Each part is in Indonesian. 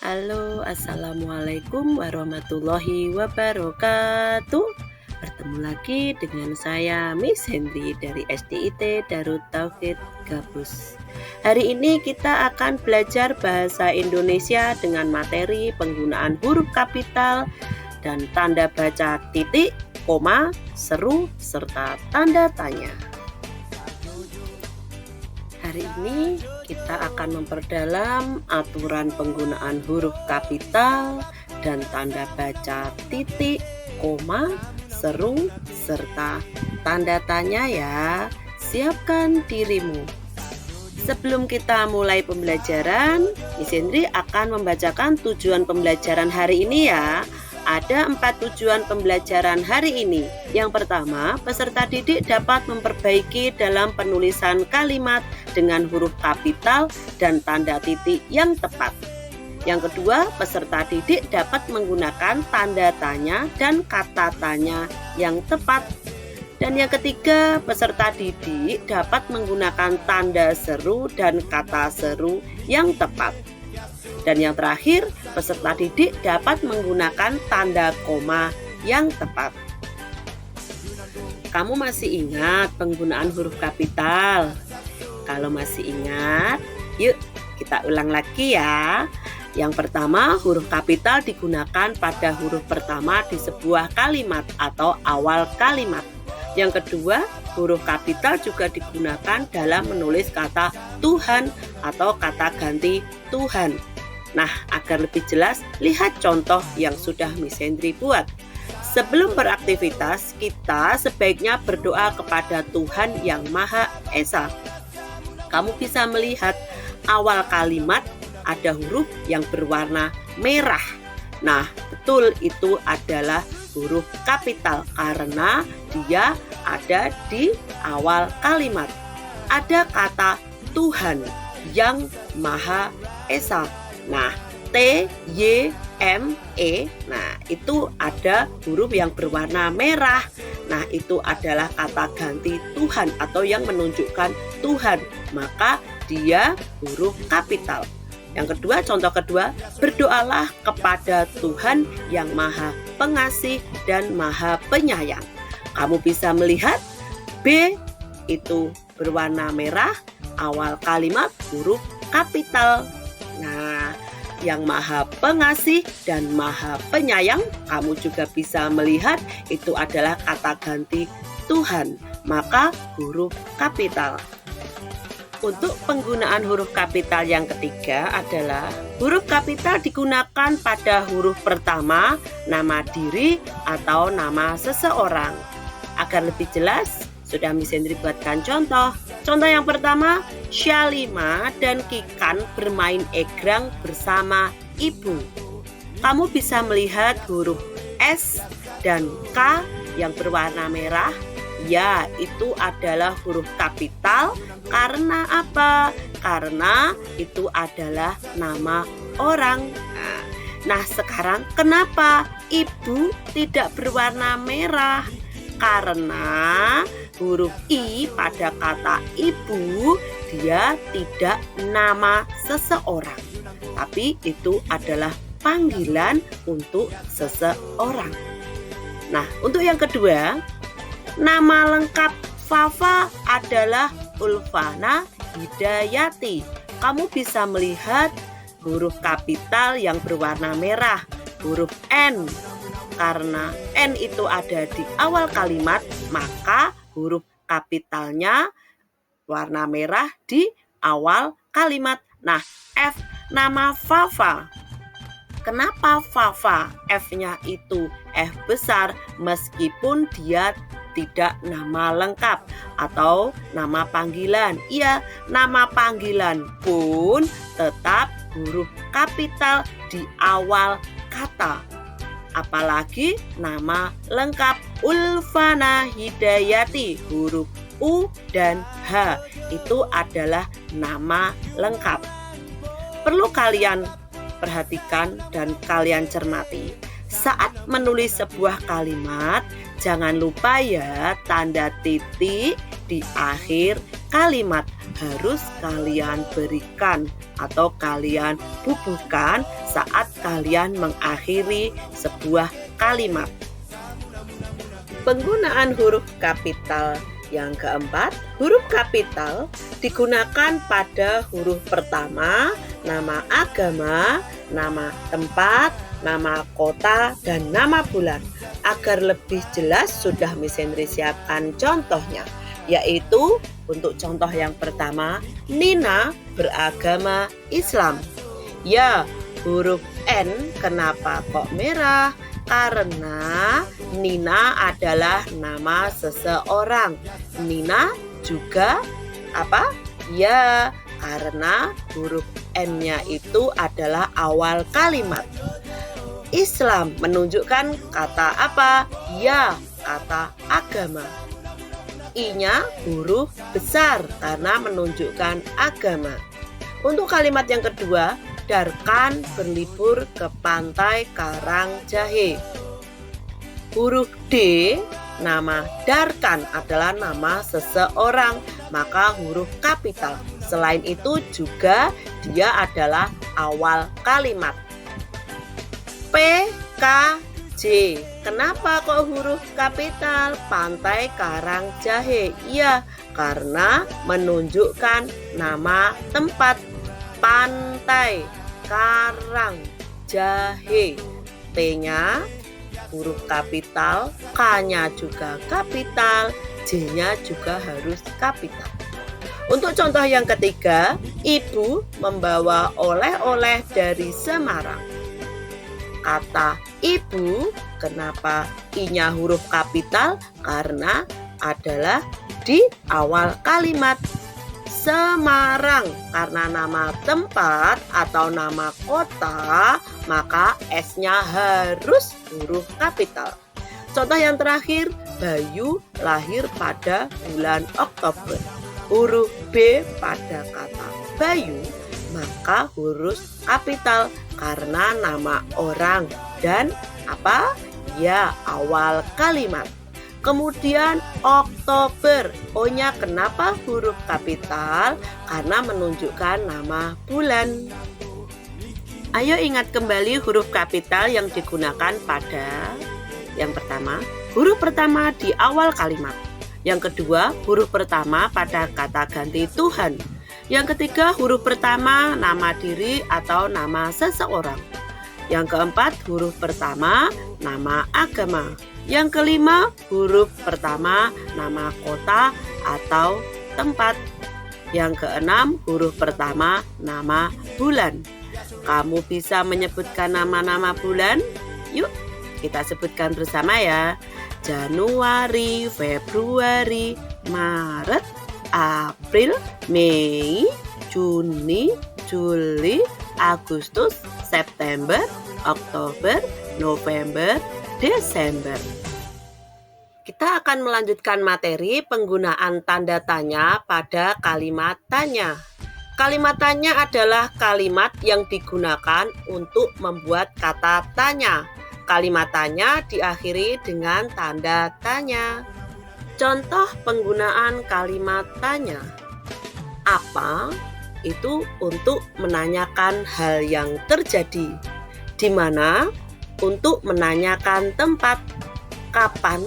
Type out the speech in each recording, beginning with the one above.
Halo, assalamualaikum warahmatullahi wabarakatuh. Bertemu lagi dengan saya Miss Henry dari SDIT Darut Tauhid Gabus. Hari ini kita akan belajar bahasa Indonesia dengan materi penggunaan huruf kapital dan tanda baca titik, koma, seru, serta tanda tanya. Hari ini kita akan memperdalam aturan penggunaan huruf kapital dan tanda baca titik, koma, seru, serta tanda tanya ya. Siapkan dirimu. Sebelum kita mulai pembelajaran, Miss Hendri akan membacakan tujuan pembelajaran hari ini ya. Ada 4 tujuan pembelajaran hari ini. Yang pertama, peserta didik dapat memperbaiki dalam penulisan kalimat dengan huruf kapital dan tanda titik yang tepat. Yang kedua, peserta didik dapat menggunakan tanda tanya dan kata tanya yang tepat. Dan yang ketiga, peserta didik dapat menggunakan tanda seru dan kata seru yang tepat. Dan yang terakhir, peserta didik dapat menggunakan tanda koma yang tepat. Kamu masih ingat penggunaan huruf kapital? Kalau masih ingat, yuk kita ulang lagi ya. Yang pertama, huruf kapital digunakan pada huruf pertama di sebuah kalimat atau awal kalimat. Yang kedua, huruf kapital juga digunakan dalam menulis kata Tuhan atau kata ganti Tuhan. Nah, agar lebih jelas, lihat contoh yang sudah Miss Hendri buat. Sebelum beraktivitas, kita sebaiknya berdoa kepada Tuhan yang Maha Esa. Kamu bisa melihat awal kalimat ada huruf yang berwarna merah. Nah, betul itu adalah huruf kapital karena dia ada di awal kalimat. Ada kata Tuhan yang Maha Esa. Nah, T, Y, M, E. Nah, itu ada huruf yang berwarna merah. Nah, itu adalah kata ganti Tuhan atau yang menunjukkan Tuhan. Maka dia huruf kapital. Yang kedua, contoh kedua, berdoalah kepada Tuhan yang Maha Pengasih dan Maha Penyayang. Kamu bisa melihat B itu berwarna merah, awal kalimat huruf kapital. Nah, yang Maha Pengasih dan Maha Penyayang, kamu juga bisa melihat itu adalah kata ganti Tuhan, maka huruf kapital. Untuk penggunaan huruf kapital yang ketiga adalah huruf kapital digunakan pada huruf pertama, nama diri atau nama seseorang. Agar lebih jelas, sudah Miss Hendri buatkan contoh. Contoh yang pertama, Syalima dan Kikan bermain egrang bersama ibu. Kamu bisa melihat huruf S dan K yang berwarna merah. Ya, itu adalah huruf kapital. Karena apa? Karena itu adalah nama orang. Nah, sekarang kenapa ibu tidak berwarna merah? Karena huruf I pada kata ibu dia tidak nama seseorang, tapi itu adalah panggilan untuk seseorang. Nah, untuk yang kedua, nama lengkap Fafa adalah Ulfana Hidayati. Kamu bisa melihat huruf kapital yang berwarna merah, huruf N. Karena N itu ada di awal kalimat, maka huruf kapitalnya warna merah di awal kalimat. Nah, F nama Fafa. Kenapa Fafa? F-nya itu F besar meskipun dia tidak nama lengkap atau nama panggilan. Iya, nama panggilan pun tetap huruf kapital di awal kata. Apalagi nama lengkap Ulfana Hidayati, huruf U dan H itu adalah nama lengkap. Perlu kalian perhatikan dan kalian cermati. Saat menulis sebuah kalimat, jangan lupa ya tanda titik di akhir kalimat harus kalian berikan atau kalian bubuhkan saat kalian mengakhiri sebuah kalimat. Penggunaan huruf kapital yang keempat, huruf kapital digunakan pada huruf pertama, nama agama, nama tempat, nama kota, dan nama bulan. Agar lebih jelas sudah Miss Henry siapkan contohnya, yaitu untuk contoh yang pertama, Nina beragama Islam. Ya, huruf N kenapa kok merah? Karena Nina adalah nama seseorang. Nina juga apa? Ya, karena huruf N-nya itu adalah awal kalimat. Islam menunjukkan kata apa? Ya, kata agama. I-nya huruf besar karena menunjukkan agama. Untuk kalimat yang kedua, Darkan berlibur ke pantai Karangjahe. Huruf D, nama Darkan adalah nama seseorang, maka huruf kapital. Selain itu juga dia adalah awal kalimat. P, K, J. Kenapa kok huruf kapital? Pantai Karangjahe. Iya, karena menunjukkan nama tempat. Pantai Karangjahe. T-nya huruf kapital, K-nya juga kapital, J-nya juga harus kapital. Untuk contoh yang ketiga, ibu membawa oleh-oleh dari Semarang. Kata ibu, kenapa I-nya huruf kapital? Karena adalah di awal kalimat. Semarang, karena nama tempat atau nama kota, maka S-nya harus huruf kapital. Contoh yang terakhir, Bayu lahir pada bulan Oktober. Huruf B pada kata Bayu, maka huruf kapital karena nama orang dan apa? Ya, awal kalimat. Kemudian Oktober, O-nya kenapa huruf kapital? Karena menunjukkan nama bulan. Ayo ingat kembali huruf kapital yang digunakan pada yang pertama, huruf pertama di awal kalimat. Yang kedua, huruf pertama pada kata ganti Tuhan. Yang ketiga, huruf pertama nama diri atau nama seseorang. Yang keempat, huruf pertama nama agama. Yang kelima, huruf pertama nama kota atau tempat. Yang keenam, huruf pertama nama bulan. Kamu bisa menyebutkan nama-nama bulan? Yuk, kita sebutkan bersama ya. Januari, Februari, Maret, April, Mei, Juni, Juli, Agustus, September, Oktober, November, Desember. Kita akan melanjutkan materi penggunaan tanda tanya pada kalimat tanya. Kalimat tanya adalah kalimat yang digunakan untuk membuat kata tanya. Kalimat tanya diakhiri dengan tanda tanya. Contoh penggunaan kalimat tanya. Apa? Itu untuk menanyakan hal yang terjadi. Di mana? Untuk menanyakan tempat. Kapan?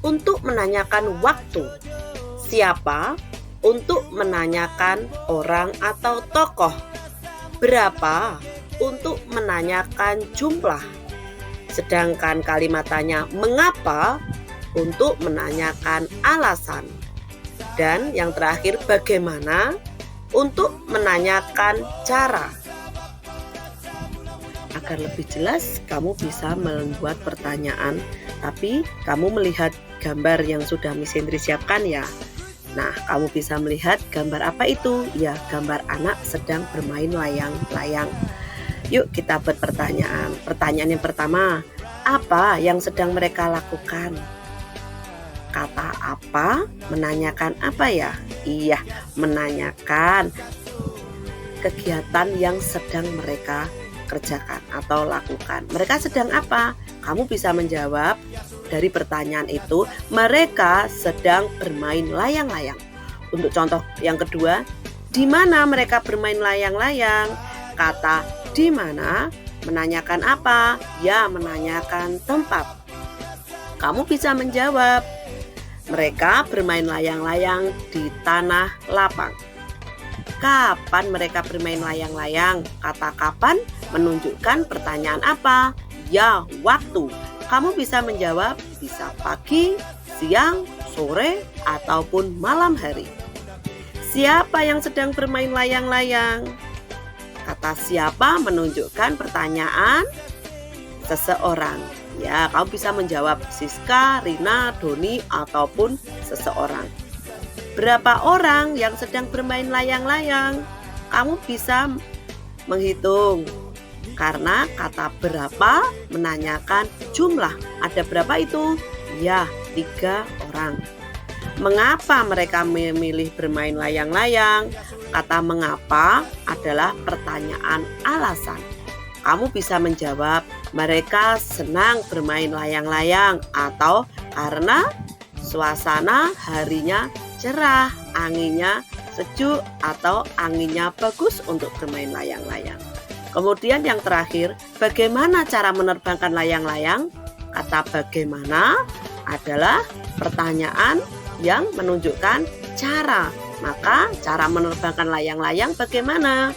Untuk menanyakan waktu. Siapa? Untuk menanyakan orang atau tokoh. Berapa? Untuk menanyakan jumlah. Sedangkan kalimat tanya mengapa? Untuk menanyakan alasan. Dan yang terakhir bagaimana? Untuk menanyakan cara. Agar lebih jelas, kamu bisa membuat pertanyaan, tapi kamu melihat gambar yang sudah Miss Henry siapkan ya. Nah, kamu bisa melihat gambar apa itu? Ya, gambar anak sedang bermain layang-layang. Yuk kita buat pertanyaan. Pertanyaan yang pertama, apa yang sedang mereka lakukan? Kata apa menanyakan apa ya? Iya, menanyakan kegiatan yang sedang mereka kerjakan atau lakukan. Mereka sedang apa? Kamu bisa menjawab dari pertanyaan itu, mereka sedang bermain layang-layang. Untuk contoh yang kedua, di mana mereka bermain layang-layang? Kata di mana menanyakan apa? Ya, menanyakan tempat. Kamu bisa menjawab, mereka bermain layang-layang di tanah lapang. Kapan mereka bermain layang-layang? Kata kapan menunjukkan pertanyaan apa? Ya, waktu. Kamu bisa menjawab bisa pagi, siang, sore, ataupun malam hari. Siapa yang sedang bermain layang-layang? Kata siapa menunjukkan pertanyaan seseorang. Ya, kamu bisa menjawab Siska, Rina, Doni, ataupun seseorang. Berapa orang yang sedang bermain layang-layang? Kamu bisa menghitung. Karena kata berapa menanyakan jumlah. Ada berapa itu? Ya, 3 orang. Mengapa mereka memilih bermain layang-layang? Kata mengapa adalah pertanyaan alasan. Kamu bisa menjawab mereka senang bermain layang-layang atau karena suasana harinya cerah, anginnya sejuk atau anginnya bagus untuk bermain layang-layang. Kemudian yang terakhir, bagaimana cara menerbangkan layang-layang? Kata bagaimana adalah pertanyaan yang menunjukkan cara. Maka cara menerbangkan layang-layang bagaimana?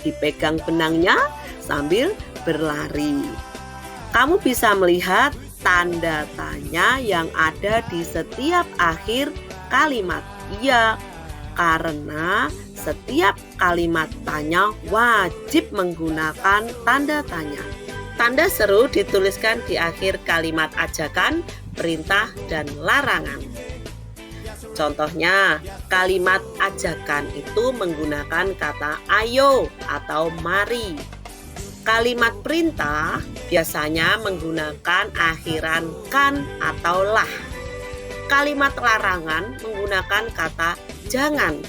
Dipegang benangnya sambil berlari. Kamu bisa melihat tanda tanya yang ada di setiap akhir kalimat. Iya, karena setiap kalimat tanya wajib menggunakan tanda tanya. Tanda seru dituliskan di akhir kalimat ajakan, perintah, dan larangan. Contohnya, kalimat ajakan itu menggunakan kata ayo atau mari. Kalimat perintah biasanya menggunakan akhiran kan atau lah. Kalimat larangan menggunakan kata jangan.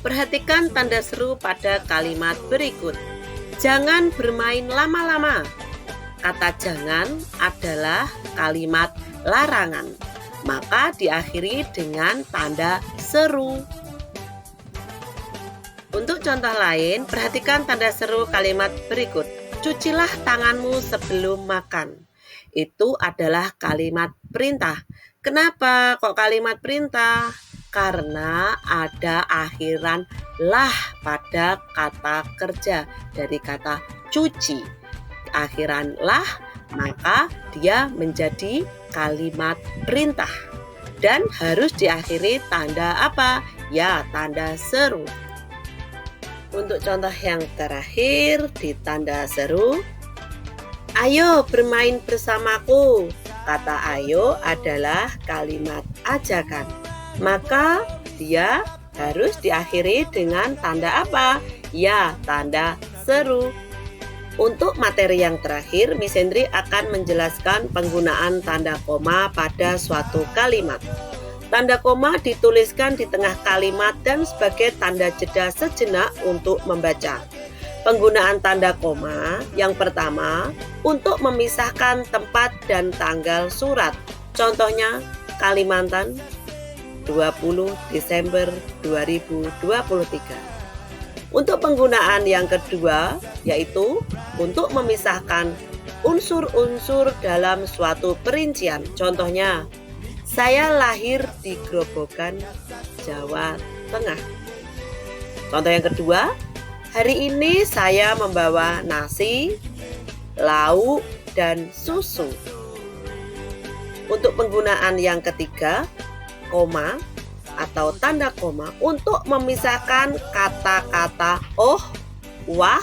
Perhatikan tanda seru pada kalimat berikut. Jangan bermain lama-lama. Kata jangan adalah kalimat larangan. Maka diakhiri dengan tanda seru. Untuk contoh lain, perhatikan tanda seru kalimat berikut. Cucilah tanganmu sebelum makan. Itu adalah kalimat perintah. Kenapa kok kalimat perintah? Karena ada akhiran lah pada kata kerja dari kata cuci. Akhiran lah, maka dia menjadi kalimat perintah. Dan harus diakhiri tanda apa? Ya, tanda seru. Untuk contoh yang terakhir di tanda seru, ayo bermain bersamaku. Kata ayo adalah kalimat ajakan. Maka dia harus diakhiri dengan tanda apa? Ya, tanda seru. Untuk materi yang terakhir, Miss Hendri akan menjelaskan penggunaan tanda koma pada suatu kalimat. Tanda koma dituliskan di tengah kalimat dan sebagai tanda jeda sejenak untuk membaca. Penggunaan tanda koma yang pertama untuk memisahkan tempat dan tanggal surat. Contohnya Kalimantan 20 Desember 2023. Untuk penggunaan yang kedua yaitu untuk memisahkan unsur-unsur dalam suatu perincian. Contohnya, saya lahir di Grobogan, Jawa Tengah. Contoh yang kedua, hari ini saya membawa nasi, lauk, dan susu. Untuk penggunaan yang ketiga, koma atau tanda koma untuk memisahkan kata-kata oh, wah,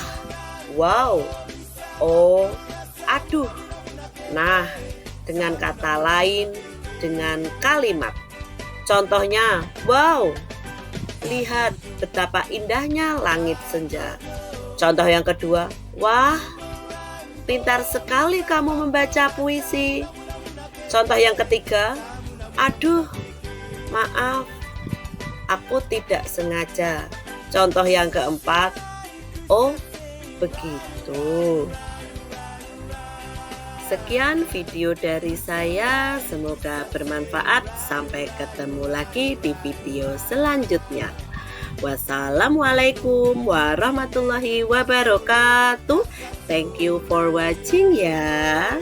wow, oh, aduh. Nah, dengan kata lain, dengan kalimat. Contohnya, wow, lihat betapa indahnya langit senja. Contoh yang kedua, wah, pintar sekali kamu membaca puisi. Contoh yang ketiga, aduh, maaf, aku tidak sengaja. Contoh yang keempat, oh begitu. Sekian video dari saya, semoga bermanfaat. Sampai ketemu lagi di video selanjutnya. Wassalamualaikum warahmatullahi wabarakatuh. Thank you for watching ya.